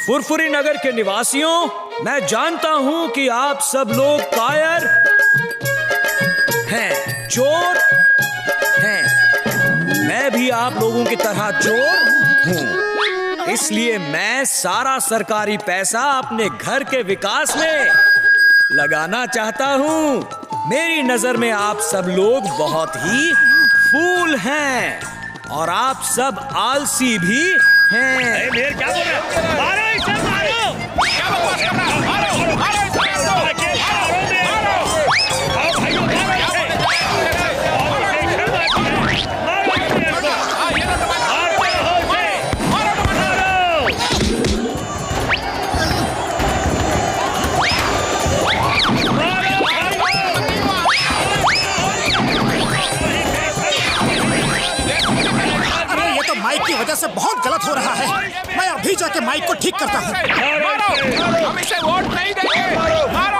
फुरफुरी नगर के निवासियों, मैं जानता हूं कि आप सब लोग कायर हैं, चोर हैं। मैं भी आप लोगों की तरह चोर हूं, इसलिए मैं सारा सरकारी पैसा अपने घर के विकास में लगाना चाहता हूं। मेरी नजर में आप सब लोग बहुत ही फूल हैं और आप सब आलसी भी हैं। क्या बोल रहे हो? मारो इसे, मारो! क्या बकवास कर रहा है? मारो! मारो इसे! माइक की वजह से बहुत गलत हो रहा है। मैं अभी जाके माइक को ठीक करता हूँ। मारो! हम इसे वोट नहीं देंगे। मारो!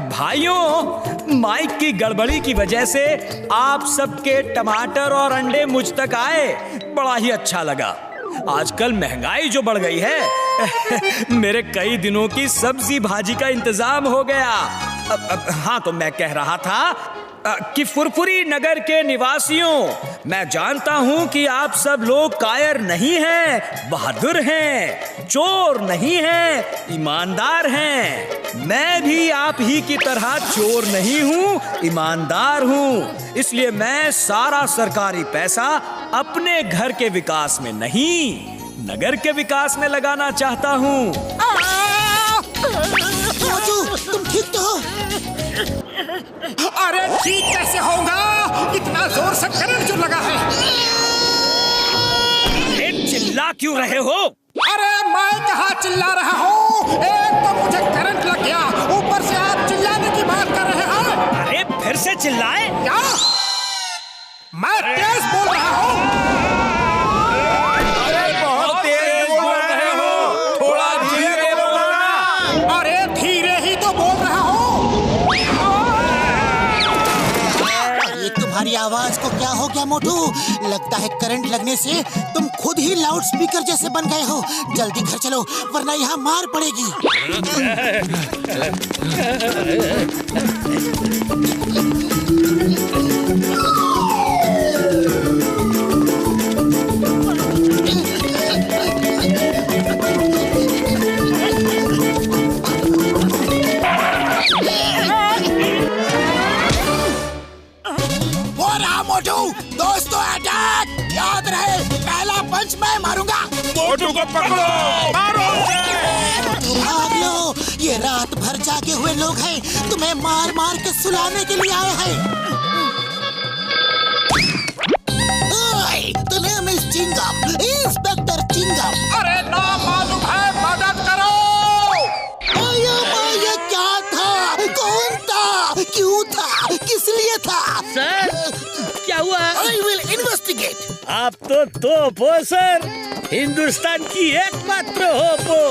भाइयों, माइक की गड़बड़ी की वजह से आप सबके टमाटर और अंडे मुझ तक आए, बड़ा ही अच्छा लगा। आजकल महंगाई जो बढ़ गई है, मेरे कई दिनों की सब्जी भाजी का इंतजाम हो गया। हाँ, तो मैं कह रहा था कि फुरफुरी नगर के निवासियों, मैं जानता हूं कि आप सब लोग कायर नहीं हैं, बहादुर हैं, चोर नहीं हैं, ईमानदार हैं। मैं भी आप ही की तरह चोर नहीं हूं, ईमानदार हूं। इसलिए मैं सारा सरकारी पैसा अपने घर के विकास में नहीं, नगर के विकास में लगाना चाहता हूं। तुम ठीक तो हो? अरे ठीक कैसे होगा? इतना जोर से करंट जो लगा है। चिल्ला क्यों रहे हो? अरे मैं कहाँ चिल्ला रहा हूँ? एक तो मुझे करंट लग गया, ऊपर से आप चिल्लाने की बात कर रहे हैं। अरे फिर से चिल्लाए? क्या? मैं तेज बोल रहा हूँ। अरे बहुत तेज बोल रहे हो, थोड़ा धीरे बोलना। अरे धीरे ही तो बोल रहा हूँ। ये तुम्हारी आवाज को क्या हो गया मोटू? लगता है करंट लगने से तुम खुद ही लाउड स्पीकर जैसे बन गए हो। जल्दी घर चलो वरना यहाँ मार पड़ेगी। मोटू, दोस्तों अटैक! याद रहे, पहला पंच मैं मारूंगा। मोटू को पकड़ो, मारो उसे! भाग लो, ये रात भर जागे हुए लोग हैं, तुम्हें मार मार के सुलाने के लिए आए हैं। तो नाम है चिंगम, इंस्पेक्टर चिंगम। अरे ना मालूम है, मदद करो! ये क्या था? कौन था? क्यों था? किस लिए था? सर, क्या हुआ? I will investigate. आप तो तोप हो सर, हिंदुस्तान की एकमात्र होप हो।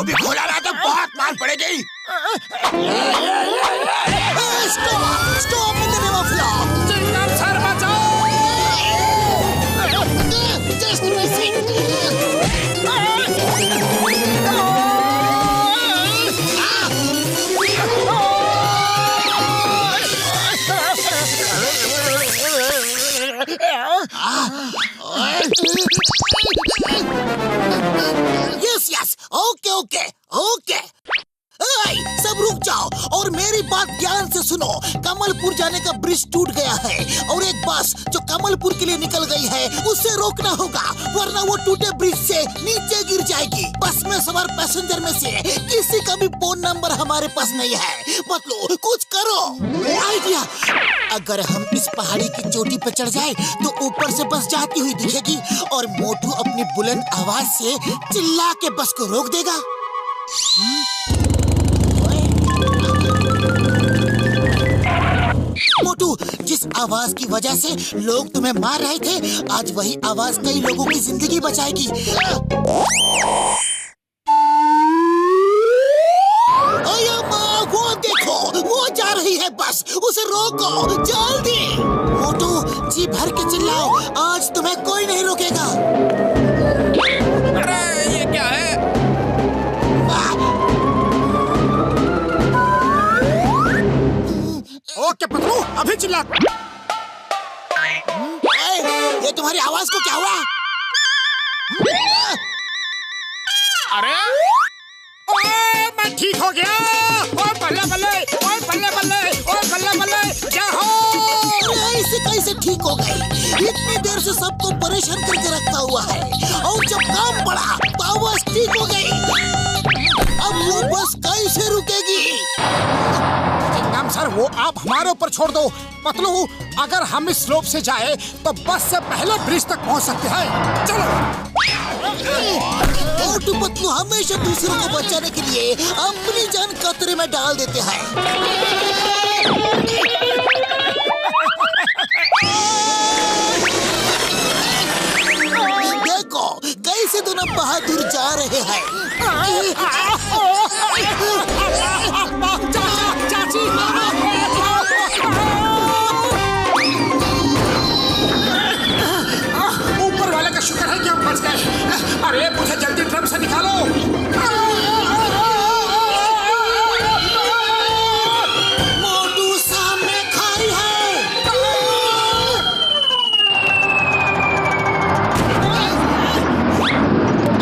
इसको भी खोला ना तो बहुत मार पड़ेगी। Stop in the name of law. Singham sir बचाओ। Just missing. Yes yes, okay okay okay. सब रुक जाओ और मेरी बात ध्यान से सुनो। कमलपुर जाने का ब्रिज टूट गया है और एक बस जो कमलपुर के लिए निकल गई है उसे रोकना होगा, वरना वो टूटे ब्रिज से नीचे गिर जाएगी। बस में सवार पैसेंजर में से किसी का भी फोन नंबर हमारे पास नहीं है। मतलब कुछ करो। आइडिया, अगर हम इस पहाड़ी की चोटी पर चढ़ जाए तो ऊपर से बस जाती हुई दिखेगी और मोटू अपनी बुलंद आवाज से चिल्ला के बस को रोक देगा। मोटू, जिस आवाज की वजह से लोग तुम्हें मार रहे थे, आज वही आवाज कई लोगों की जिंदगी बचाएगी। वो देखो, वो जा रही है बस, उसे रोको जल्दी। मोटू, जी भर के चिल्लाओ, आज तुम्हें कोई नहीं रोकेगा। अरे ये क्या है? ओके पतलू, अभी चिल्ला। ये तुम्हारी आवाज को क्या हुआ? अरे ओए, मैं ठीक हो गया। ओए बल्ले बल्ले, ओए बल्ले बल्ले, ओए बल्ले बल्ले, क्या हो? ऐसे कैसे ठीक हो गई? इतनी देर से सबको परेशान करके रखा हुआ है और जब काम पड़ा तो आवाज ठीक हो गई। अब वो बस कैसे रुकेगी? चिंगम सर, वो आप हमारे ऊपर छोड़ दो। पतलू, अगर हम इस स्लोप से जाए तो बस से पहले ब्रिज तक पहुंच सकते हैं। चलो। मोटू पतलू हमेशा दूसरों को बचाने के लिए अपनी जान खतरे में डाल देते हैं। देखो कैसे दोनों बहादुर जा रहे हैं। चाची, ऊपर वाले का शुक्र है कि हम बच गए। अरे मुझे जल्दी ड्रम से निकालो। मोटू, सामने खाई है।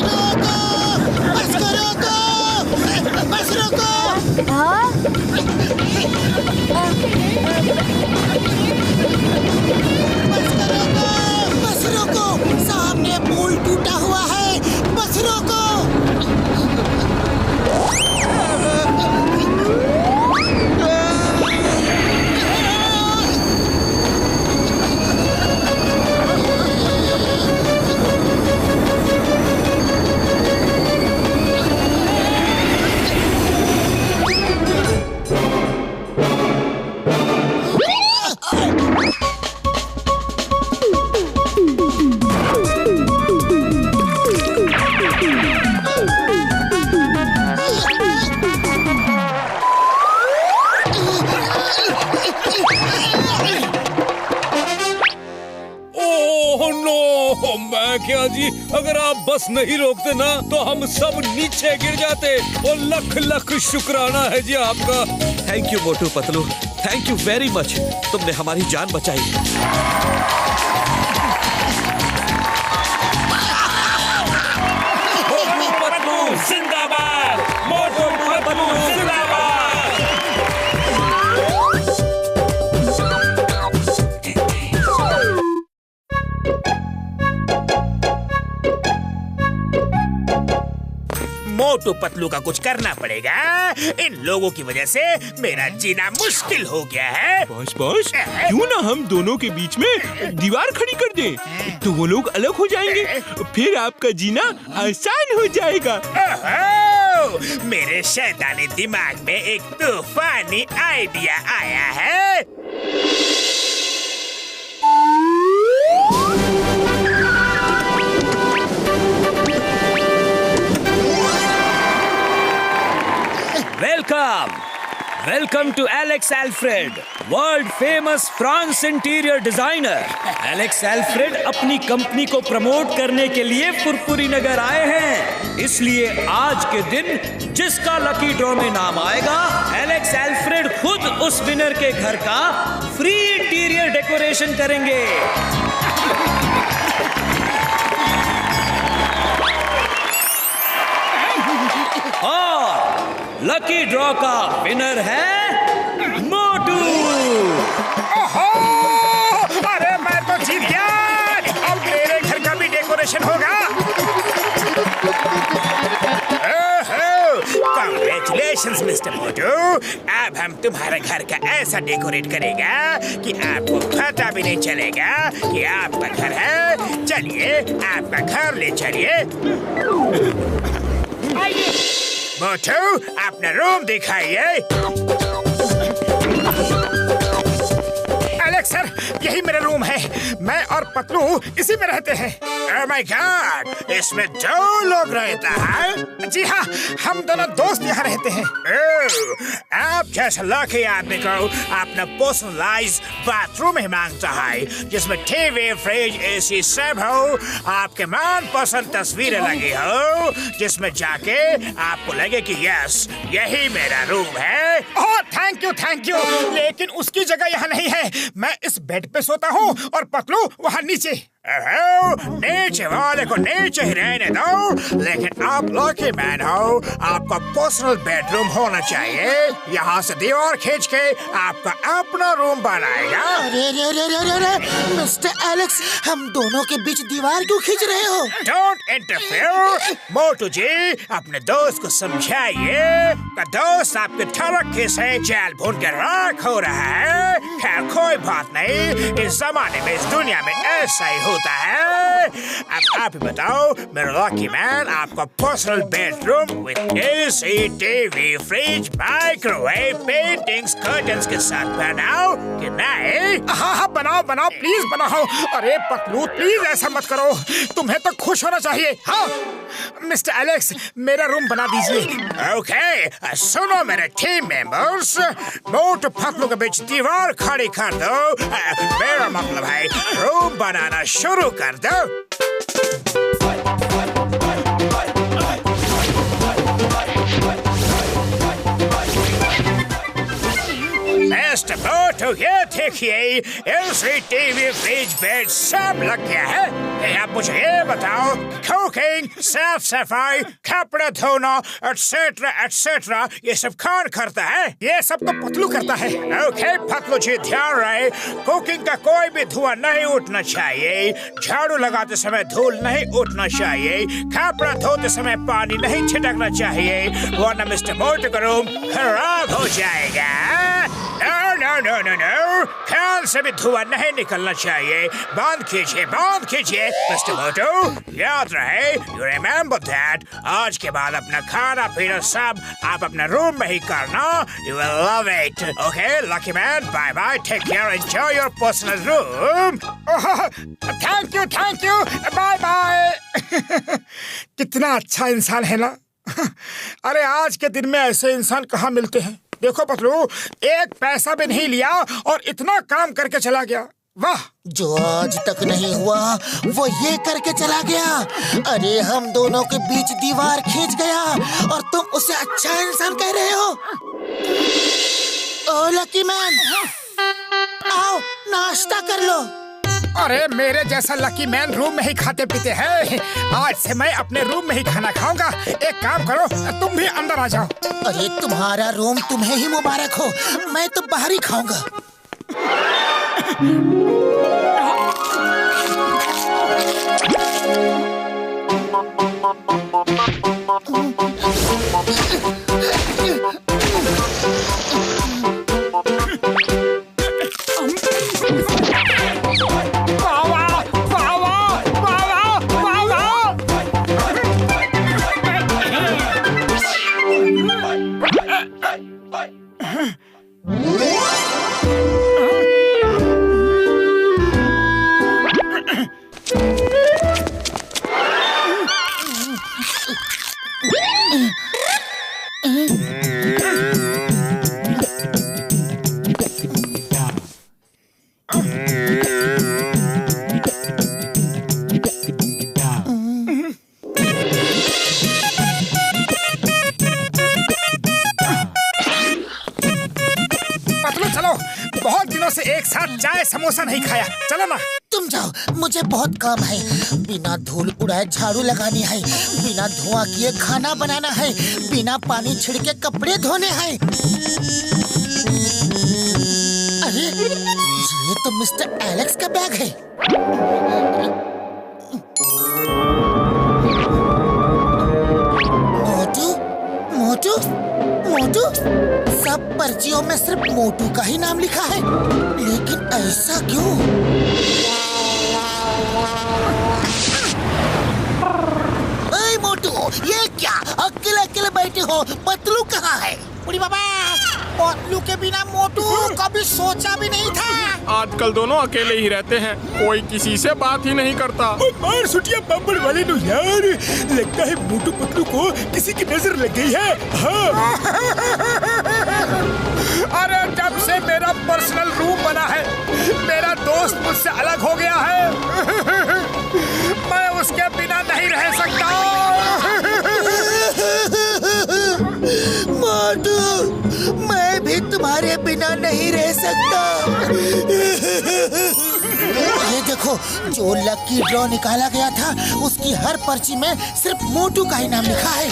रोको, बस को रोको, बस रोको। बस रोको, सामने पुल टूटा हुआ है, बस रोको। मैं क्या जी, अगर आप बस नहीं रोकते ना तो हम सब नीचे गिर जाते। और लख लख शुक्राना है जी आपका। Thank you Motu Patlu, thank you very much. तुमने हमारी जान बचाई। मोटू पतलू जिंदाबाद, मोटू पतलू जिंदाबाद। मोटू पतलू का कुछ करना पड़ेगा। इन लोगों की वजह से मेरा जीना मुश्किल हो गया है। बॉस बॉस, क्यों ना हम दोनों के बीच में दीवार खड़ी कर दें, तो वो लोग अलग हो जाएंगे, फिर आपका जीना आसान हो जाएगा। ओहो, मेरे शैतानी दिमाग में एक तूफानी आइडिया आया है। Welcome to Alex Alfred, world famous France interior designer. Alex Alfred अपनी कंपनी को प्रमोट करने के लिए फुरफुरी नगर आए हैं। इसलिए आज के दिन जिसका लकी ड्रॉ में नाम आएगा, एलेक्स एल्फ्रेड खुद उस विनर के घर का फ्री इंटीरियर डेकोरेशन करेंगे। और लकी ड्रॉ का विनर है मोटू। ओहो! अरे मैं तो जीत गया। अब मेरे घर का भी डेकोरेशन होगा। Congratulations, मिस्टर मोटू। अब हम तुम्हारे घर का ऐसा डेकोरेट करेगा कि आपको पता भी नहीं चलेगा कि आपका घर है। चलिए आपका घर ले चलिए। मोटू, अपना रूम दिखाइए। एलेक्स सर, यही मेरा रूम है। मैं और पतलू इसी में रहते हैं। Oh my God! इसमें 2 लोग रहता है। जी हाँ, हम दोनों दोस्त यहाँ रहते हैं। आप जैसा लकी आदमी को अपना पर्सनलाइज बाथरूम ही मांगता है, जिसमें टीवी, फ्रिज, एसी सब हो, आपके मनपसंद तस्वीरें लगी हो, जिसमें जाके आपको लगे कि यस, यही मेरा रूम है। ओह, थैंक यू। लेकिन उसकी जगह यहाँ नहीं है। मैं इस बेड पे सोता हूँ और पतलू वहाँ नीचे। नीचे वाले को नीचे ही रहने दो, लेकिन आप लकी मैन हो, आपका पर्सनल बेडरूम होना चाहिए। यहाँ से दीवार खींच के आपका अपना रूम बनाएगा। अरे मिस्टर एलेक्स, हम दोनों के बीच दीवार क्यों खींच रहे हो? Don't interfere. मोटू जी, अपने दोस्त को समझाइए कि दोस्त आपके तरक्की से जेल भून के राख हो रहा है। खैर कोई बात नहीं, इस जमाने में, इस दुनिया में ऐसा ही होता है। अब आप ही बताओ, मेरा लकी मैन आपका personal bedroom with AC, TV, fridge, microwave, paintings, curtains के साथ बनाओ कि नहीं? हाँ, बनाओ, प्लीज बनाओ। अरे पतलू, प्लीज ऐसा मत करो। तुम्हें तो खुश होना चाहिए। हाँ मिस्टर एलेक्स, मेरा रूम बना दीजिए। ओके, सुनो मेरे टीम मेंबर्स, मोटू पतलू के बीच दीवार खड़ी कर दो। मेरा मतलब है रूम बनाना शुरू कर दो। मिस्टर मोटू, ये देखिए, एलसी, टीवी, फ्रिज, बेड सब लग गया है। आप मुझे ये बताओ, कुकिंग, साफ सफाई, कपड़े धोना, एटसेट्रा एटसेट्रा, ये सब कौन करता है? ये सब तो पतलू करता है। ओके पतलू जी, ध्यान रहे, कुकिंग का कोई भी धुआं नहीं उठना चाहिए, झाड़ू लगाते समय धूल नहीं उठना चाहिए, कपड़ा धोते समय पानी नहीं छिड़कना चाहिए, वरना मिस्टर मोटू का रूम खराब हो जाएगा। नो, ख्याल से भी धुआं नहीं निकलना चाहिए। बंद कीजिए मिस्टर मोटू। याद रहे, यू रिमेम्बर दैट। आज के बाद अपना खाना पीना सब आप अपना रूम में ही करना। You will love it. Okay lucky man, bye bye, take care, enjoy your personal room. Thank you, bye bye. कितना अच्छा इंसान है ना। अरे आज के दिन में ऐसे इंसान कहाँ मिलते हैं। देखो पतलू, एक पैसा भी नहीं लिया और इतना काम करके चला गया। वाह, जो आज तक नहीं हुआ वो ये करके चला गया। अरे हम दोनों के बीच दीवार खींच गया और तुम उसे अच्छा इंसान कह रहे हो? ओ लकी मैन, आओ नाश्ता कर लो। अरे मेरे जैसा लकी मैन रूम में ही खाते पीते हैं। आज से मैं अपने रूम में ही खाना खाऊंगा। एक काम करो, तुम भी अंदर आ जाओ। अरे तुम्हारा रूम तुम्हें ही मुबारक हो, मैं तो बाहर ही खाऊंगा। एक साथ चाय समोसा नहीं खाया। चलो ना। तुम जाओ, मुझे बहुत काम है। बिना धूल उड़ाए झाड़ू लगानी है, बिना धुआं किए खाना बनाना है, बिना पानी छिड़के कपड़े धोने हैं। अरे ये तो मिस्टर एलेक्स का बैग है। मोटू मोटू मोटू, सब पर्चियों में सिर्फ मोटू का ही नाम लिखा है, लेकिन ऐसा क्यों? ए मोटू, ये क्या अकेले अकेले बैठे हो? पतलू कहाँ है? बुढ़ी बाबा, पतलू के बिना मोटू कभी सोचा भी नहीं था। आजकल दोनों अकेले ही रहते हैं, कोई किसी से बात ही नहीं करता। मार सुटिया बब्बर वाले नो यार, लगता है मोटू पतलू को किसी की नजर लग गई है। हाँ। अरे जब से मेरा पर्सनल रूम बना है, मेरा दोस्त मुझसे अलग हो गया है। मैं उसके बिना नहीं रह सकता। मोटू, मैं भी तुम्हारे बिना नहीं रह सकता। ये देखो, जो लकी ड्रॉ निकाला गया था, उसकी हर पर्ची में सिर्फ मोटू का ही नाम लिखा है।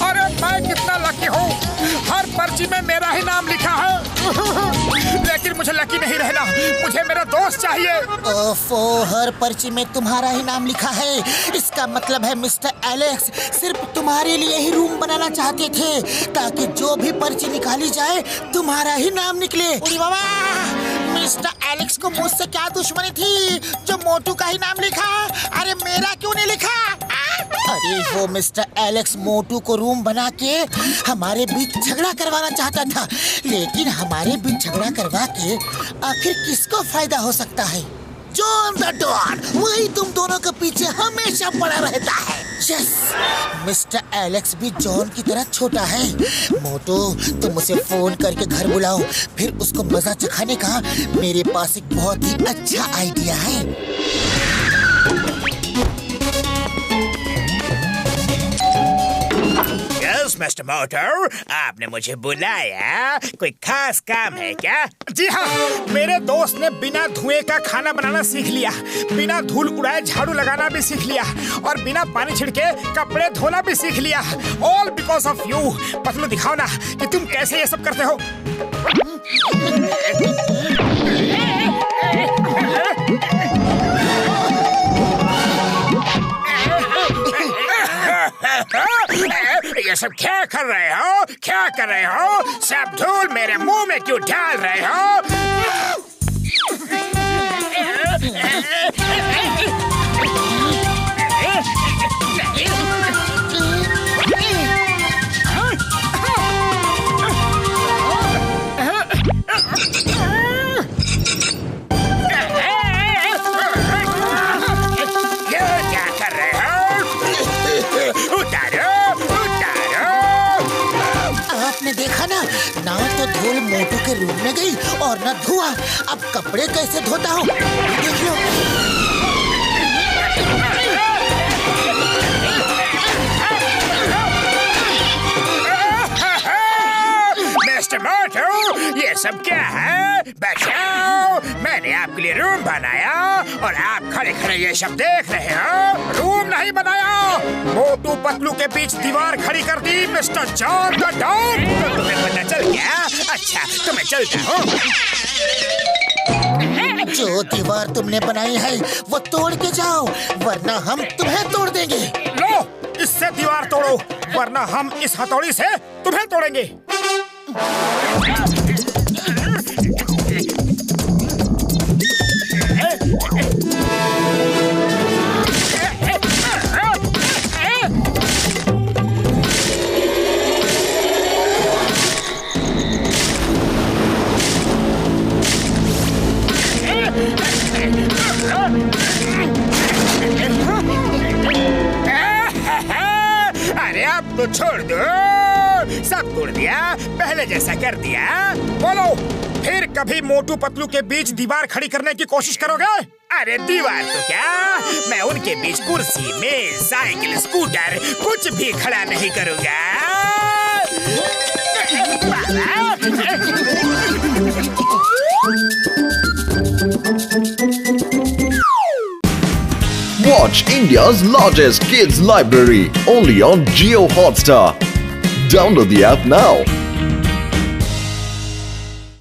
अरे मैं कितना लकी हूँ, हर पर्ची में मेरा ही नाम लिखा है। लेकिन मुझे लकी नहीं रहना, मुझे मेरा दोस्त चाहिए। ओफो, हर पर्ची में तुम्हारा ही नाम लिखा है। इसका मतलब है मिस्टर एलेक्स सिर्फ तुम्हारे लिए ही रूम बनाना चाहते थे, ताकि जो भी पर्ची निकाली जाए तुम्हारा ही नाम निकले। उरी बाबा, मिस्टर एलेक्स को मुझसे क्या दुश्मनी थी जो मोटू का ही नाम लिखा? अरे मेरा क्यों नहीं लिखा? अरे वो मिस्टर एलेक्स मोटू को रूम बना के हमारे बीच झगड़ा करवाना चाहता था, लेकिन हमारे बीच झगड़ा करवा के आखिर किसको फायदा हो सकता है? जॉन द डॉन, वही तुम दोनों के पीछे हमेशा पड़ा रहता है। यस, मिस्टर एलेक्स भी जॉन की तरह छोटा है। मोटू, तुम उसे फोन करके घर बुलाओ, फिर उसको मजा चखाने का मेरे पास एक बहुत ही अच्छा आइडिया है। मिस्टर मोटू, आपने मुझे बुलाया, कोई खास काम है क्या? जी हाँ, मेरे दोस्त ने बिना धुएं का खाना बनाना सीख लिया, बिना धूल उड़ाए झाड़ू लगाना भी सीख लिया, और बिना पानी छिड़के कपड़े धोना भी सीख लिया। All because of you. Patlu, दिखाओ ना कि तुम कैसे ये सब करते हो। ये सब क्या कर रहे हो? क्या कर रहे हो? सब धूल मेरे मुंह में क्यों डाल रहे हो? देखा ना तो धूल मोटू के रूम में गई और ना धुआं। अब कपड़े कैसे धोता हूँ, देख लो। मिस्टर मोटू, ये सब क्या है? बचाओ, मैंने आपके लिए रूम बनाया और आप खड़े खड़े ये सब देख रहे हो। रूम नहीं बनाया, मोटू पतलू के बीच दीवार खड़ी कर दी मिस्टर जॉन द डॉन। तो तुम्हें पता चल गया? अच्छा, तो मैं चलता हूँ। जो दीवार तुमने बनाई है वो तोड़ के जाओ, वरना हम तुम्हें तोड़ देंगे। लो, इससे दीवार तोड़ो, वरना हम इस हथौड़ी से तुम्हें तोड़ेंगे। अरे अब तो छोड़ दो, सब तोड़ दिया, पहले जैसा कर दिया। बोलो, फिर कभी मोटू पतलू के बीच दीवार खड़ी करने की कोशिश करोगे? अरे दीवार तो क्या, मैं उनके बीच कुर्सी, मेज, साइकिल, स्कूटर कुछ भी खड़ा नहीं करूँगा। Watch India's largest kids library only on Jio Hotstar. Download the app now.